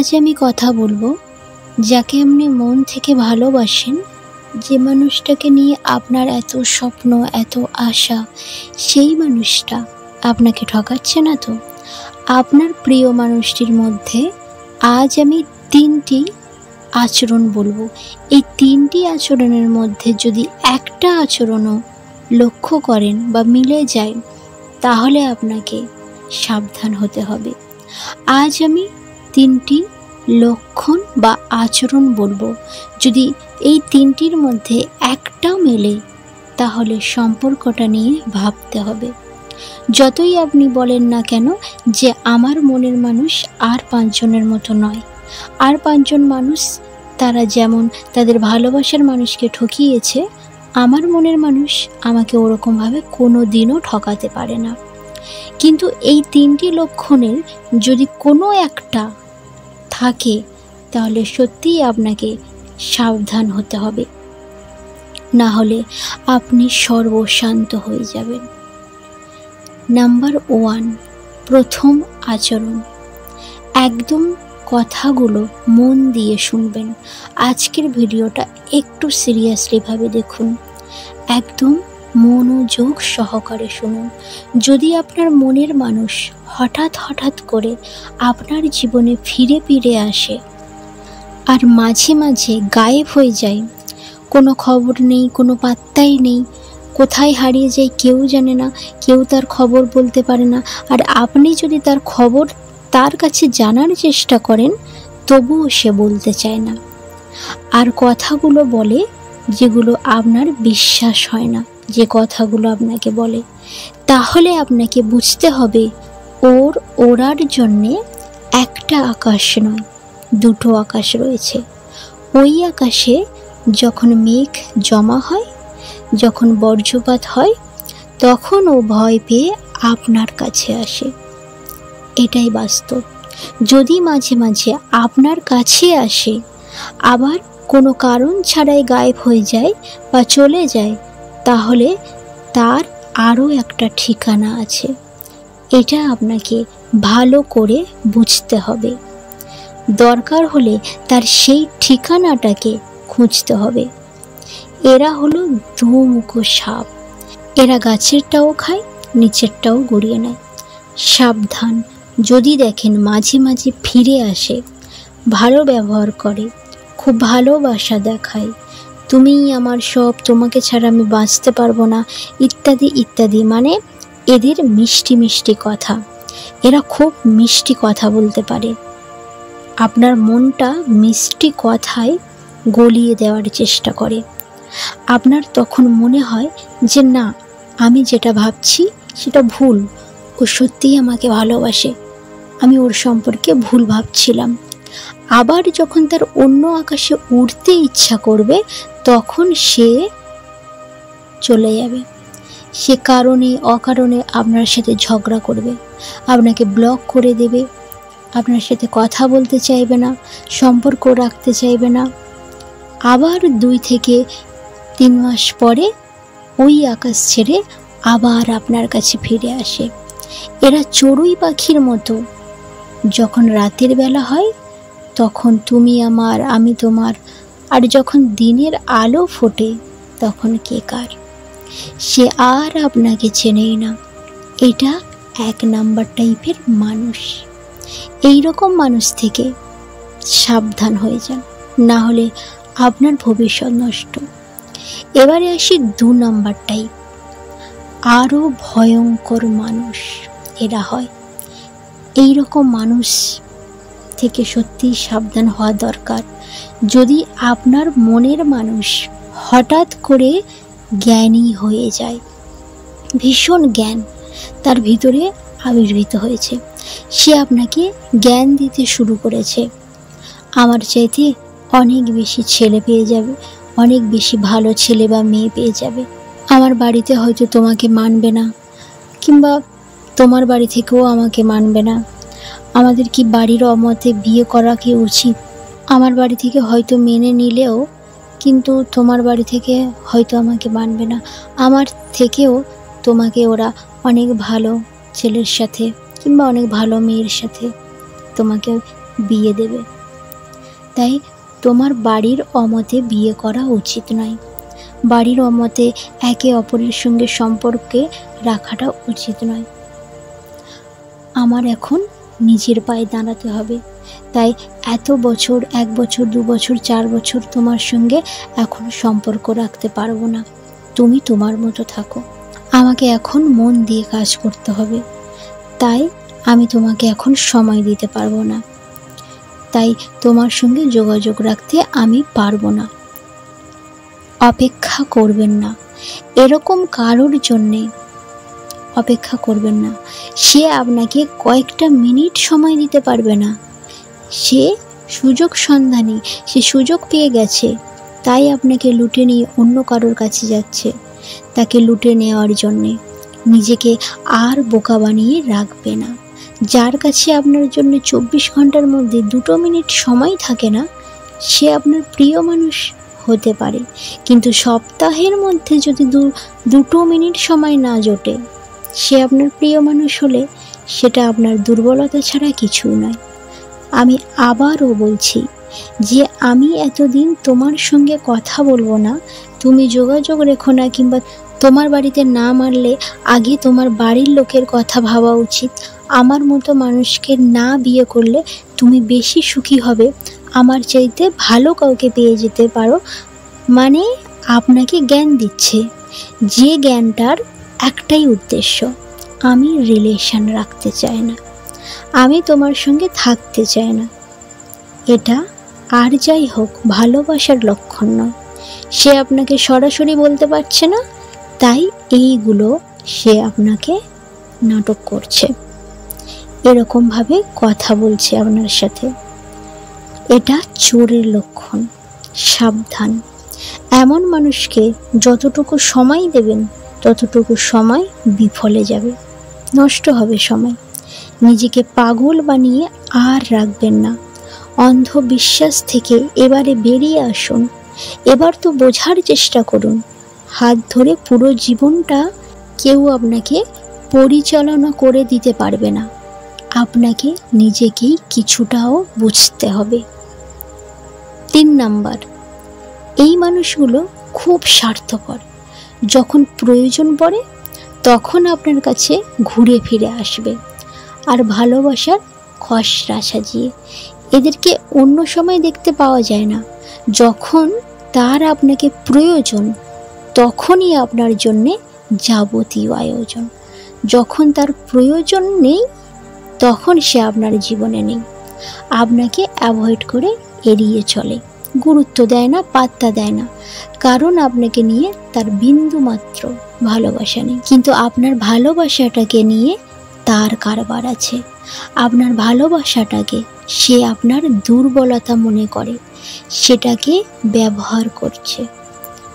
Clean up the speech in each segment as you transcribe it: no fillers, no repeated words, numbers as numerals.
আজ আমি কথা বলবো যাকে আপনি মন থেকে ভালোবাসেন, যে মানুষটাকে নিয়ে আপনার এত স্বপ্ন, এত আশা, সেই মানুষটা আপনাকে ঠকাচ্ছে না তো? আপনার প্রিয় মানুষটির মধ্যে আজ আমি 3টি আচরণ বলবো। এই 3টি আচরণের মধ্যে যদি একটা আচরণও লক্ষ্য করেন বা মিলে যায়, তাহলে আপনাকে সাবধান হতে হবে। আজ আমি 3টি লক্ষণ বা আচরণ বলবো। যদি এই 3টির মধ্যে একটাও মেলে, তাহলে সম্পর্কটা নিয়ে ভাবতে হবে। যতই আপনি বলেন না কেন যে আমার মনের মানুষ আর 5 জনের মতো নয়, আর 5 জন মানুষ তারা যেমন তাদের ভালোবাসার মানুষকে ঠকিয়েছে, আমার মনের মানুষ আমাকে ওরকমভাবে কোনো দিনও ঠকাতে পারে না। কিন্তু এই 3টি লক্ষণের যদি কোনো একটা থাকে, তাহলে সত্যিই আপনাকে সাবধান হতে হবে, না হলে আপনি সর্বশান্ত হয়ে যাবেন। নাম্বার 1, প্রথম আচরণ। একদম কথাগুলো মন দিয়ে শুনবেন। আজকের ভিডিওটা একটু সিরিয়াসলিভাবে দেখুন, একদম মনোযোগ সহকারে শুনুন। যদি আপনার মনের মানুষ হঠাৎ করে আপনার জীবনে ফিরে ফিরে আসে আর মাঝে মাঝে গায়েব হয়ে যায়, কোনো খবর নেই, কোনো পাত্তাই নেই, কোথায় হারিয়ে যায় কেউ জানে না, কেউ তার খবর বলতে পারে না, আর আপনি যদি তার খবর তার কাছে জানার চেষ্টা করেন, তবুও সে বলতে চায় না, আর কথাগুলো বলে যেগুলো আপনার বিশ্বাস হয় না, যে কথাগুলো আপনাকে বলে, তাহলে আপনাকে বুঝতে হবে ওড়ার জন্যে একটা আকাশ নয়, 2টো আকাশ রয়েছে। ওই আকাশে যখন মেঘ জমা হয়, যখন বজ্রপাত হয়, তখন ও ভয় পেয়ে আপনার কাছে আসে। এটাই বাস্তব। যদি মাঝে মাঝে আপনার কাছে আসে, আবার কোনো কারণ ছাড়াই গায়েব হয়ে যায় বা চলে যায়, তাহলে তার আরও একটা ঠিকানা আছে। এটা আপনাকে ভালো করে বুঝতে হবে। দরকার হলে তার সেই ঠিকানাটাকে খুঁজতে হবে। এরা হলো দুমুখো সাপ। এরা গাছেরটাও খায়, নিচেরটাও গড়িয়ে নেয়। সাবধান। যদি দেখেন মাঝে মাঝে ফিরে আসে, ভালো ব্যবহার করে, খুব ভালোবাসা দেখায়, তুমিই আমার সব, তোমাকে ছাড়া আমি বাঁচতে পারবো না, ইত্যাদি ইত্যাদি, মানে এদের মিষ্টি মিষ্টি কথা। এরা খুব মিষ্টি কথা বলতে পারে। আপনার মনটা মিষ্টি কথায় গলিয়ে দেওয়ার চেষ্টা করে। আপনার তখন মনে হয় যে না, আমি যেটা ভাবছি সেটা ভুল, ও সত্যিই আমাকে ভালোবাসে, আমি ওর সম্পর্কে ভুল ভাবছিলাম। আবার যখন তার অন্য আকাশে উড়তে ইচ্ছা করবে, তখন সে চলে যাবে। সে কারণে অকারণে আপনার সাথে ঝগড়া করবে, আপনাকে ব্লক করে দেবে, আপনার সাথে কথা বলতে চাইবে না, সম্পর্ক রাখতে চাইবে না। আবার 2 থেকে 3 মাস পরে ওই আকাশ ছেড়ে আবার আপনার কাছে ফিরে আসে। এরা চড়ুই পাখির মতো। যখন রাতের বেলা হয়, তখন তুমি আমার, আমি তোমার, আর যখন দিনের আলো ফোটে, তখন কে কার। সে আর আপনাকে চেনেই না। এটা 1 নাম্বার টাইপের মানুষ। এই রকম মানুষ থেকে সাবধান হয়ে যান, না হলে আপনার ভবিষ্যৎ নষ্ট। এবারে আসি 2 নাম্বার টাইপ। আরও ভয়ঙ্কর মানুষ এরা হয়। এই রকম মানুষ থেকে সত্যিই সাবধান হওয়া দরকার। যদি আপনার মনের মানুষ হঠাৎ করে জ্ঞানী হয়ে যায়, ভীষণ জ্ঞান তার ভিতরে আবির্ভূত হয়েছে, সে আপনাকে জ্ঞান দিতে শুরু করেছে, আমার চাইতে অনেক বেশি ছেলে পেয়ে যাবে, অনেক বেশি ভালো ছেলে বা মেয়ে পেয়ে যাবে, আমার বাড়িতে হয়তো তোমাকে মানবে না, কিংবা তোমার বাড়ি থেকেও আমাকে মানবে না, আমাদের কি বাড়ির অমতে বিয়ে করা কি উচিত? আমার বাড়ি থেকে হয়তো মেনে নিলেও কিন্তু তোমার বাড়ি থেকে হয়তো আমাকে মানবে না, আমার থেকেও তোমাকে ওরা অনেক ভালো ছেলের সাথে কিংবা অনেক ভালো মেয়ের সাথে তোমাকে বিয়ে দেবে। তাই তোমার বাড়ির অমতে বিয়ে করা উচিত নয়। বাড়ির অমতে একে অপরের সঙ্গে সম্পর্কে রাখাটা উচিত নয়। আমার এখন নিজের পায়ে দাঁড়াতে হবে, তাই এত বছর, 1 বছর, 2 বছর, 4 বছর তোমার সঙ্গে এখন সম্পর্ক রাখতে পারবো না। তুমি তোমার মতো থাকো। আমাকে এখন মন দিয়ে কাজ করতে হবে, তাই আমি তোমাকে এখন সময় দিতে পারবো না। তাই তোমার সঙ্গে যোগাযোগ রাখতে আমি পারবো না। অপেক্ষা করবেন না, এরকম কারোর জন্যে অপেক্ষা করবেন না। সে আপনাকে কয়েকটা মিনিট সময় দিতে পারবে না। সে সুযোগ সন্ধানী, সে সুযোগ পেয়ে গেছে, তাই আপনাকে লুটে নিয়ে অন্য কারোর কাছে যাচ্ছে। তাকে লুটে নেওয়ার জন্যে নিজেকে আর বোকা বানিয়ে রাখবে না। যার কাছে আপনার জন্য 24 ঘন্টার মধ্যে 2 মিনিট সময় থাকে না, সে আপনার প্রিয় মানুষ হতে পারে, কিন্তু সপ্তাহের মধ্যে যদি 2 মিনিট সময় না জোটে, সে আপনার প্রিয় মানুষ হলে সেটা আপনার দুর্বলতা ছাড়া কিছুই নয়। আমি আবারও বলছি যে আমি এতদিন তোমার সঙ্গে কথা বলবো না, তুমি যোগাযোগ রেখো না, কিংবা তোমার বাড়িতে না মারলে আগে তোমার বাড়ির লোকের কথা ভাবা উচিত। আমার মতো মানুষকে না বিয়ে করলে তুমি বেশি সুখী হবে, আমার চাইতে ভালো কাউকে পেয়ে যেতে পারো। মানে আপনাকে জ্ঞান দিচ্ছে, যে জ্ঞানটার একটাই উদ্দেশ্য, আমি রিলেশন রাখতে চাই না, আমি তোমার সঙ্গে থাকতে চাই না। এটা আর যাই হোক ভালোবাসার লক্ষণ নয়। সে আপনাকে সরাসরি বলতে পারছে না, তাই এইগুলো সে আপনাকে নাটক করছে, এরকমভাবে কথা বলছে আপনার সাথে। এটা চোরের লক্ষণ, সাবধান। এমন মানুষকে যতটুকু সময় দেবেন ততটুকু সময় বিফলে যাবে, নষ্ট হবে সময়। নিজেকে পাগল বানিয়ে আর রাখবেন না। অন্ধবিশ্বাস থেকে এবারে বেরিয়ে আসুন। এবার তো বোঝার চেষ্টা করুন। হাত ধরে পুরো জীবনটা কেউ আপনাকে পরিচালনা করে দিতে পারবে না। আপনাকে নিজেকেই কিছুটাও বুঝতে হবে। 3 নাম্বার, এই মানুষগুলো খুব স্বার্থপর। যখন প্রয়োজন পড়ে তখন আপনার কাছে ঘুরে ফিরে আসবে, আর ভালোবাসার খসড়া সাজিয়ে। এদেরকে অন্য সময় দেখতে পাওয়া যায় না। যখন তার আপনাকে প্রয়োজন তখনই আপনার জন্যে যাবতীয় আয়োজন। যখন তার প্রয়োজন নেই তখন সে আপনার জীবনে নেই, আপনাকে অ্যাভয়েড করে এড়িয়ে চলে, গুরুত্ব দেয় না, পাত্তা দেয় না, কারণ আপনাকে নিয়ে তার বিন্দু মাত্র ভালোবাসা নেই। কিন্তু আপনার ভালোবাসাটাকে নিয়ে তার কারবার আছে। আপনার ভালোবাসাটাকে সে আপনার দুর্বলতা মনে করে, সেটাকে ব্যবহার করছে,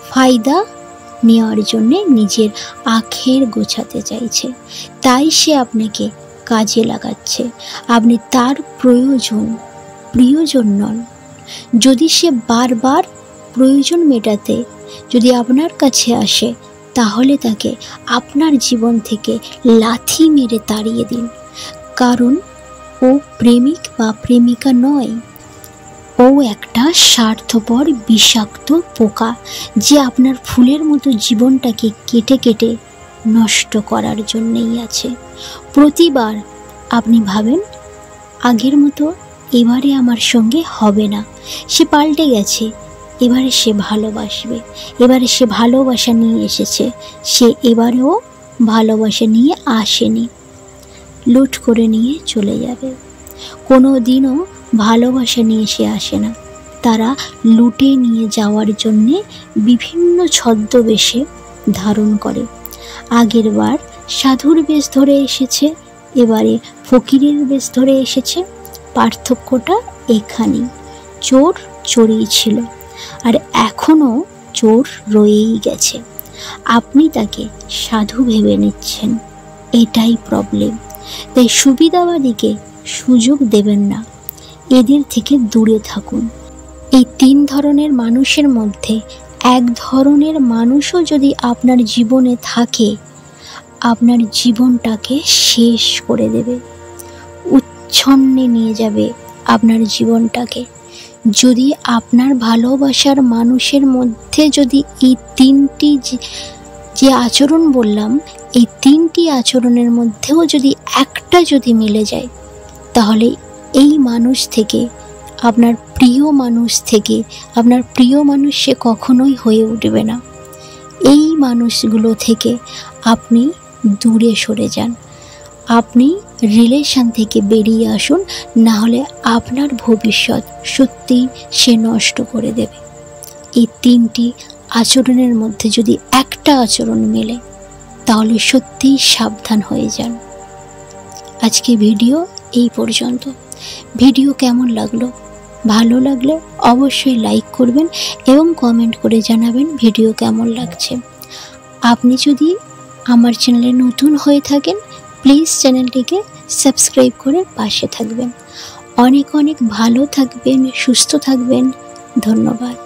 ফায়দা নেওয়ার জন্যে নিজের আখের গোছাতে চাইছে। তাই সে আপনাকে কাজে লাগাচ্ছে। আপনি তার প্রিয়জন নন। যদি সে বারবার প্রয়োজন মেটাতে যদি আপনার কাছে আসে, তাহলে তাকে আপনার জীবন থেকে লাথি মেরে তাড়িয়ে দিন। কারণ ও প্রেমিক বা প্রেমিকা নয়, ও একটা স্বার্থপর বিষাক্ত পোকা, যে আপনার ফুলের মতো জীবনটাকে কেটে কেটে নষ্ট করার জন্যেই আছে। প্রতিবার আপনি ভাবেন আগের মতো এবারে আমার সঙ্গে হবে না, সে পাল্টে গেছে, এবারে সে ভালোবাসবে, এবারে সে ভালোবাসা নিয়ে এসেছে। সে এবারেও ভালোবাসা নিয়ে আসেনি, লুট করে নিয়ে চলে যাবে। কোনো দিনও ভালোবাসা নিয়ে সে আসে না। তারা লুটে নিয়ে যাওয়ার জন্যে বিভিন্ন ছদ্মবেশে ধারণ করে। আগের বার সাধুর বেশ ধরে এসেছে, এবারে ফকিরের বেশ ধরে এসেছে। পার্থক্যটা এখানেই। চোর চোরেই ছিল, আর এখনও চোর রয়েই গেছে। আপনি তাকে সাধু ভেবে নিচ্ছেন, এটাই প্রবলেম। তাই সুবিধাবাদীকে সুযোগ দেবেন না, এদের থেকে দূরে থাকুন। এই 3 ধরনের মানুষের মধ্যে এক ধরনের মানুষও যদি আপনার জীবনে থাকে, আপনার জীবনটাকে শেষ করে দেবে, উচ্ছন্নে নিয়ে যাবে আপনার জীবনটাকে। যদি আপনার ভালোবাসার মানুষের মধ্যে যদি এই তিনটি যে আচরণ বললাম, এই তিনটি আচরণের মধ্যেও যদি একটা যদি মিলে যায়, তাহলে এই মানুষ থেকে, আপনার প্রিয় মানুষ থেকে, আপনার প্রিয় মানুষ সে কখনোই হয়ে উঠবে না। এই মানুষগুলো থেকে আপনি দূরে সরে যান, আপনি রিলেশন থেকে বেরিয়ে আসুন, না হলে আপনার ভবিষ্যৎ সত্যিই সে নষ্ট করে দেবে। এই তিনটি আচরণের মধ্যে যদি একটা আচরণ মেলে, তাহলে সত্যিই সাবধান হয়ে যান। আজকে ভিডিও এই পর্যন্ত। ভিডিও কেমন লাগলো? ভালো লাগলে অবশ্যই লাইক করবেন এবং কমেন্ট করে জানাবেন ভিডিও কেমন লাগছে। আপনি যদি আমার চ্যানেলে নতুন হয়ে থাকেন, প্লিজ চ্যানেলটিকে সাবস্ক্রাইব করে পাশে থাকবেন। অনেক অনেক ভালো থাকবেন, সুস্থ থাকবেন। ধন্যবাদ।